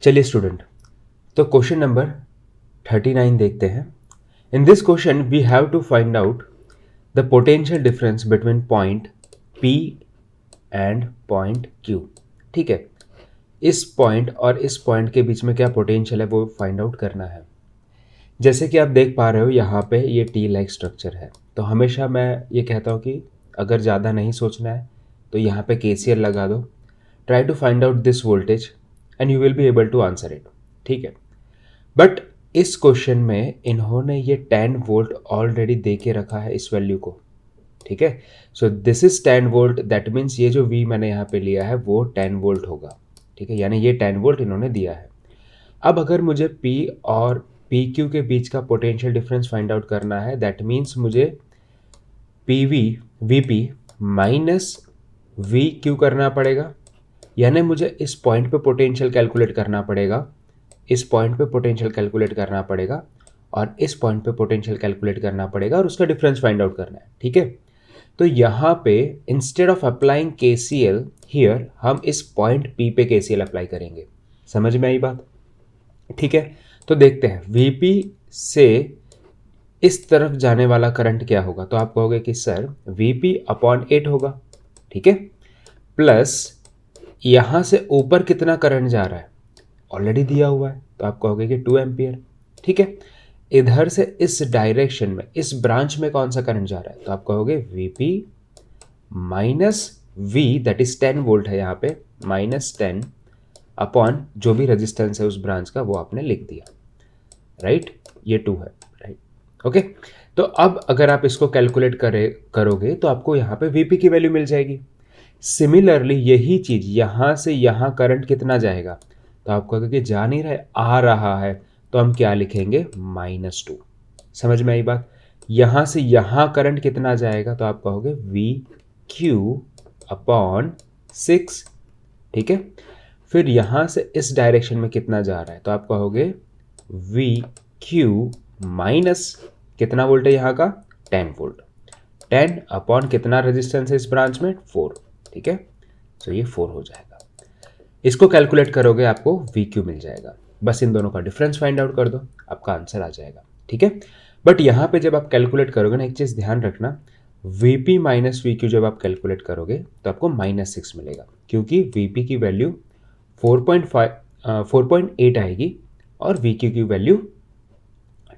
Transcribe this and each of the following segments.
चलिए स्टूडेंट, तो question number 39 देखते हैं। In this question we have to find out the potential difference between point P and point Q। ठीक है, इस पॉइंट और इस पॉइंट के बीच में क्या पोटेंशियल है वो फाइंड आउट करना है। जैसे कि आप देख पा रहे हो यहाँ पे ये टी लाइक स्ट्रक्चर है, तो हमेशा मैं ये कहता हूँ कि अगर ज़्यादा नहीं सोचना है तो यहाँ पे KCL लगा दो, try to find out this voltage and you will be able to answer it. ठीक है, बट इस क्वेश्चन में इन्होंने ये 10 वोल्ट ऑलरेडी दे के रखा है इस वैल्यू को। ठीक है, सो this is 10 volt, that means ये जो V मैंने यहाँ पे लिया है वो 10 वोल्ट होगा। ठीक है, यानी ये 10 वोल्ट इन्होंने दिया है। अब अगर मुझे P और PQ के बीच का पोटेंशियल डिफरेंस फाइंड आउट करना है, दैट मीन्स मुझे VP माइनस VQ करना पड़ेगा, यानी मुझे इस पॉइंट पे पोटेंशियल कैलकुलेट करना पड़ेगा, इस पॉइंट पे पोटेंशियल कैलकुलेट करना पड़ेगा और इस पॉइंट पे पोटेंशियल कैलकुलेट करना पड़ेगा और उसका डिफरेंस फाइंड आउट करना है। ठीक है, तो यहाँ पे instead of applying KCL here हम इस पॉइंट P पे KCL अप्लाई करेंगे। समझ में आई बात? ठीक है, तो देखते हैं VP से इस तरफ जाने वाला करंट क्या होगा। तो आप कहोगे कि सर VP/8 होगा। ठीक है, प्लस यहाँ से ऊपर कितना करंट जा रहा है ऑलरेडी दिया हुआ है, तो आप कहोगे कि 2 एम्पियर। ठीक है, इधर से इस डायरेक्शन में इस ब्रांच में कौन सा करंट जा रहा है, तो आप कहोगे VP minus V, that is 10 volt है यहाँ पे, माइनस 10 अपॉन जो भी रेजिस्टेंस है उस ब्रांच का वो आपने लिख दिया। राइट, ये 2 है। राइट, ओके, तो अब अगर आप इसको कैलकुलेट करोगे तो आपको यहाँ पे VP की वैल्यू मिल जाएगी। सिमिलरली यही चीज यहाँ से यहाँ करंट कितना जाएगा, तो आप कहोगे कि जा नहीं रहा है, आ रहा है, तो हम क्या लिखेंगे, -2। समझ में आई बात? यहाँ से यहाँ करंट कितना जाएगा, तो आप कहोगे VQ/6। ठीक है, फिर यहाँ से इस डायरेक्शन में कितना जा रहा है, तो आप कहोगे VQ माइनस कितना वोल्ट है यहाँ का, 10 वोल्ट। 10 अपॉन कितना रेजिस्टेंस है इस ब्रांच में, 4। ठीक है, तो ये 4 हो जाएगा। इसको कैलकुलेट करोगे आपको VQ मिल जाएगा। बस इन दोनों का डिफरेंस फाइंड आउट कर दो, आपका आंसर आ जाएगा। ठीक है, बट यहाँ पे जब आप कैलकुलेट करोगे ना, एक चीज़ ध्यान रखना, VP माइनस VQ जब आप कैलकुलेट करोगे तो आपको -6 मिलेगा, क्योंकि VP की वैल्यू 4.8 आएगी और VQ की वैल्यू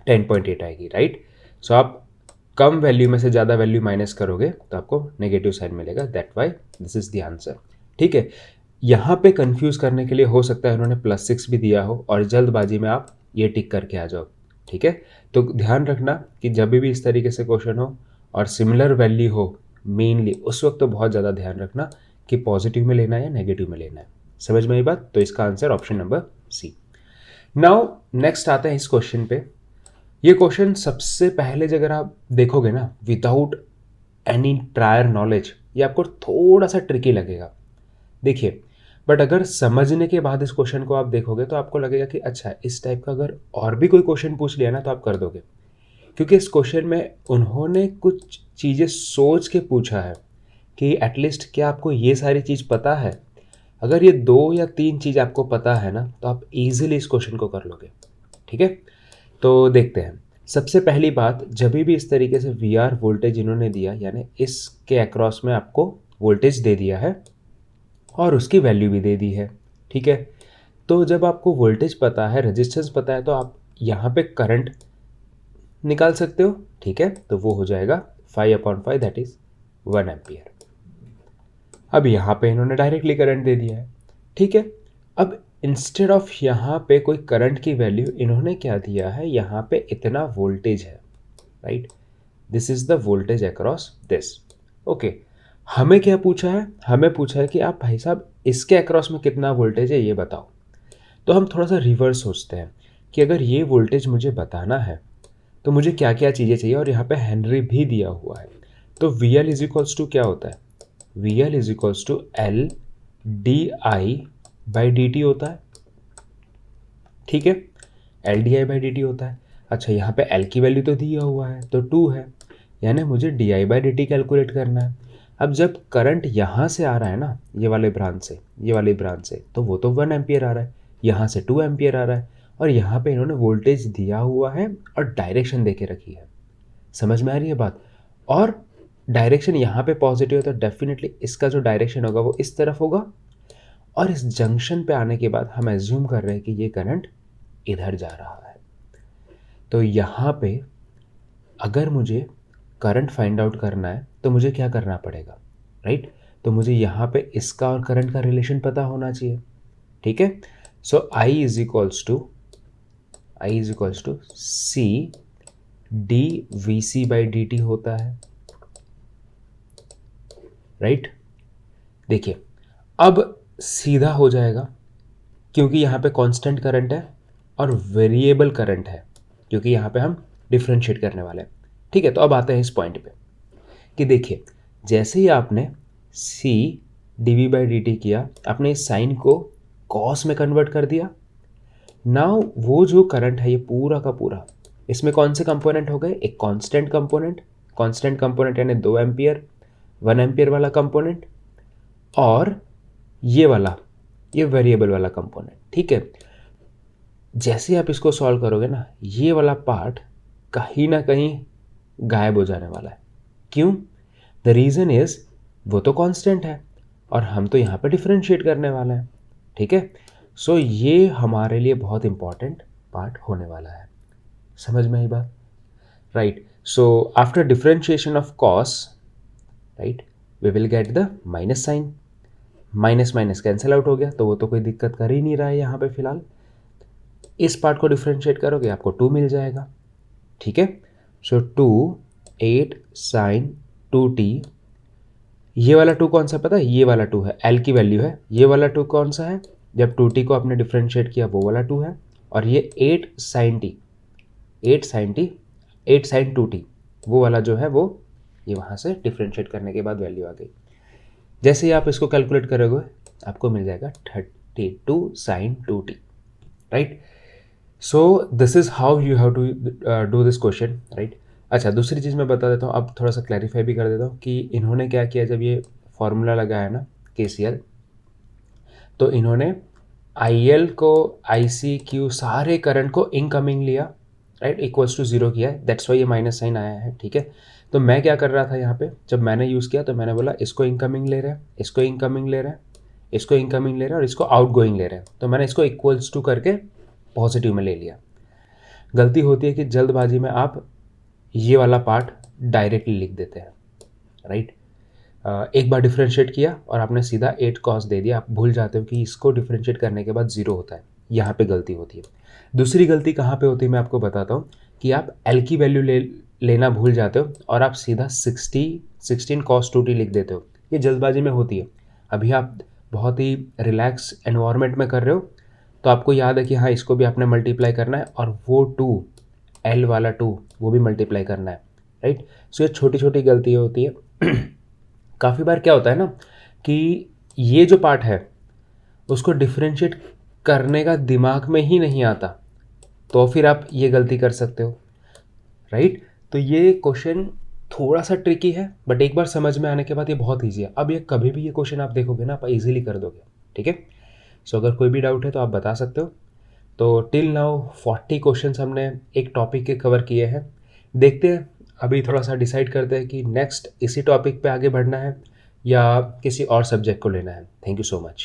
10.8 आएगी। राइट, सो आप कम वैल्यू में से ज़्यादा वैल्यू माइनस करोगे तो आपको नेगेटिव साइन मिलेगा, that why this is the answer. ठीक है, यहाँ पे कंफ्यूज करने के लिए हो सकता है उन्होंने +6 भी दिया हो और जल्दबाजी में आप ये टिक करके आ जाओ। ठीक है, तो ध्यान रखना कि जब भी इस तरीके से क्वेश्चन हो और सिमिलर वैल्यू हो मेनली, उस वक्त तो बहुत ज़्यादा ध्यान रखना कि पॉजिटिव में लेना है या नेगेटिव में लेना है। समझ में आई बात? तो इसका answer option number C। Now next आता है इस क्वेश्चन पे। ये क्वेश्चन सबसे पहले अगर आप देखोगे ना, विदाउट एनी प्रायर नॉलेज, ये आपको थोड़ा सा ट्रिकी लगेगा। देखिए, बट अगर समझने के बाद इस क्वेश्चन को आप देखोगे तो आपको लगेगा कि अच्छा, इस टाइप का अगर और भी कोई क्वेश्चन पूछ लिया ना तो आप कर दोगे, क्योंकि इस क्वेश्चन में उन्होंने कुछ चीज़ें सोच के पूछा है कि एटलीस्ट क्या आपको ये सारी चीज़ पता है। अगर ये 2 या 3 चीज़ आपको पता है ना तो आप इजीली इस क्वेश्चन को कर लोगे। ठीक है, तो देखते हैं। सबसे पहली बात, जब भी इस तरीके से VR वोल्टेज इन्होंने दिया, यानी इसके अक्रॉस में आपको वोल्टेज दे दिया है और उसकी वैल्यू भी दे दी है। ठीक है, तो जब आपको वोल्टेज पता है, रेजिस्टेंस पता है, तो आप यहाँ पे करंट निकाल सकते हो। ठीक है, तो वो हो जाएगा 5/5, दैट इज 1 एम्पियर। अब यहाँ पे इन्होंने डायरेक्टली करंट दे दिया है। ठीक है, अब इंस्टेड ऑफ यहाँ पे कोई करंट की वैल्यू इन्होंने क्या दिया है, यहाँ पे इतना वोल्टेज है। Right, this is the voltage across this. Okay, हमें क्या पूछा है, हमें पूछा है कि आप भाई साहब इसके अक्रॉस में कितना वोल्टेज है ये बताओ। तो हम थोड़ा सा रिवर्स सोचते हैं कि अगर ये वोल्टेज मुझे बताना है तो मुझे क्या क्या चीज़ें चाहिए, और यहाँ पे हेनरी भी दिया हुआ है। तो VL इज इक्वल्स टू क्या होता है, VL is equals to LdI/dt होता है। ठीक है, LdI/dt होता है। अच्छा, यहाँ पे L की वैल्यू तो दिया हुआ है तो 2 है, यानी मुझे dI/dt कैलकुलेट करना है। अब जब करंट यहाँ से आ रहा है ना, ये वाले ब्रांच से, ये वाली ब्रांच से, तो वो तो 1 एम्पियर आ रहा है, यहाँ से 2 एम्पियर आ रहा है और यहाँ पे इन्होंने वोल्टेज दिया हुआ है और डायरेक्शन दे के रखी है। समझ में आ रही है बात? और डायरेक्शन यहाँ पे पॉजिटिव है तो डेफिनेटली इसका जो डायरेक्शन होगा वो इस तरफ होगा और इस जंक्शन पे आने के बाद हम एज्यूम कर रहे हैं कि ये करंट इधर जा रहा है। तो यहाँ पे अगर मुझे करंट फाइंड आउट करना है तो मुझे क्या करना पड़ेगा, राइट? तो मुझे यहाँ पे इसका और करंट का रिलेशन पता होना चाहिए, ठीक है? So I is equals to C dVC/dt होता है, राइट? देखिए अब सीधा हो जाएगा क्योंकि यहाँ पे कांस्टेंट करंट है और वेरिएबल करंट है क्योंकि यहाँ पे हम डिफरेंशिएट करने वाले हैं, ठीक है? तो अब आते हैं इस पॉइंट पे कि देखिए जैसे ही आपने C dV/dt किया, आपने इस साइन को कॉस में कन्वर्ट कर दिया। नाउ वो जो करंट है ये पूरा का पूरा, इसमें कौन से कंपोनेंट हो गए? एक कांस्टेंट कंपोनेंट यानी 2 एम्पियर, 1 एम्पियर वाला कंपोनेंट और ये वाला, ये वेरिएबल वाला कंपोनेंट, ठीक है? जैसे आप इसको सॉल्व करोगे ना, ये वाला पार्ट कहीं ना कहीं गायब हो जाने वाला है। क्यों? द रीज़न इज वो तो कांस्टेंट है और हम तो यहाँ पे डिफरेंशिएट करने वाले हैं, ठीक है? सो ये हमारे लिए बहुत इंपॉर्टेंट पार्ट होने वाला है। समझ में आई बात, right? So after differentiation of cos, right, we will get the minus sign. Minus minus cancel out हो गया तो वो तो कोई दिक्कत कर ही नहीं रहा है यहाँ पे फिलहाल। इस पार्ट को डिफरेंशिएट करोगे आपको 2 मिल जाएगा, ठीक है? सो 2 8 साइन 2t, ये वाला 2 कौन सा पता है? ये वाला 2 है, L की वैल्यू है। ये वाला 2 कौन सा है? जब 2t को आपने डिफरेंशिएट किया वो वाला 2 है। और ये 8 साइन 2t वो वाला जो है वो ये वहाँ से डिफरेंशिएट करने के बाद वैल्यू आ गई। जैसे ही आप इसको कैलकुलेट करोगे आपको मिल जाएगा 32 sine 2t, right? So this is how you have to do this question, right? अच्छा, दूसरी चीज़ मैं बता देता हूँ, अब थोड़ा सा क्लैरिफाई भी कर देता हूँ कि इन्होंने क्या किया जब ये फॉर्मूला लगाया ना KCL, तो इन्होंने IL को ICQ सारे करंट को इनकमिंग लिया, राइट, इक्वल्स टू 0 किया है, दैट्स वाई ये माइनस साइन आया है, ठीक है? तो मैं क्या कर रहा था यहाँ पे, जब मैंने यूज़ किया तो मैंने बोला इसको इनकमिंग ले रहे हैं, इसको इनकमिंग ले रहे हैं, इसको इनकमिंग ले रहे हैं और इसको आउटगोइंग ले रहे हैं, तो मैंने इसको इक्वल्स टू करके पॉजिटिव में ले लिया। गलती होती है कि जल्दबाजी में आप ये वाला पार्ट डायरेक्टली लिख देते हैं, राइट? एक बार डिफरेंशिएट किया और आपने सीधा 8 कॉस दे दिया, आप भूल जाते हो कि इसको डिफरेंशिएट करने के बाद 0 होता है, यहाँ पे गलती होती है। दूसरी गलती कहाँ पे होती है मैं आपको बताता हूँ कि आप L की वैल्यू लेना भूल जाते हो और आप सीधा 16 cos 2t लिख देते हो, ये जल्दबाजी में होती है। अभी आप बहुत ही रिलैक्स एनवायरनमेंट में कर रहे हो तो आपको याद है कि हाँ इसको भी आपने मल्टीप्लाई करना है और वो 2 L वाला 2 वो भी मल्टीप्लाई करना है, राइट? सो ये छोटी छोटी गलती होती है। काफ़ी बार क्या होता है ना कि ये जो पार्ट है उसको डिफरेंशिएट करने का दिमाग में ही नहीं आता, तो फिर आप ये गलती कर सकते हो, राइट? तो ये क्वेश्चन थोड़ा सा ट्रिकी है बट एक बार समझ में आने के बाद ये बहुत ईजी है। अब ये कभी भी ये क्वेश्चन आप देखोगे ना आप इजीली कर दोगे, ठीक है? सो अगर कोई भी डाउट है तो आप बता सकते हो। तो टिल नाउ 40 क्वेश्चंस हमने एक टॉपिक के कवर किए हैं। देखते हैं अभी थोड़ा सा डिसाइड करते हैं कि नेक्स्ट इसी टॉपिक पे आगे बढ़ना है या किसी और सब्जेक्ट को लेना है। Thank you so much.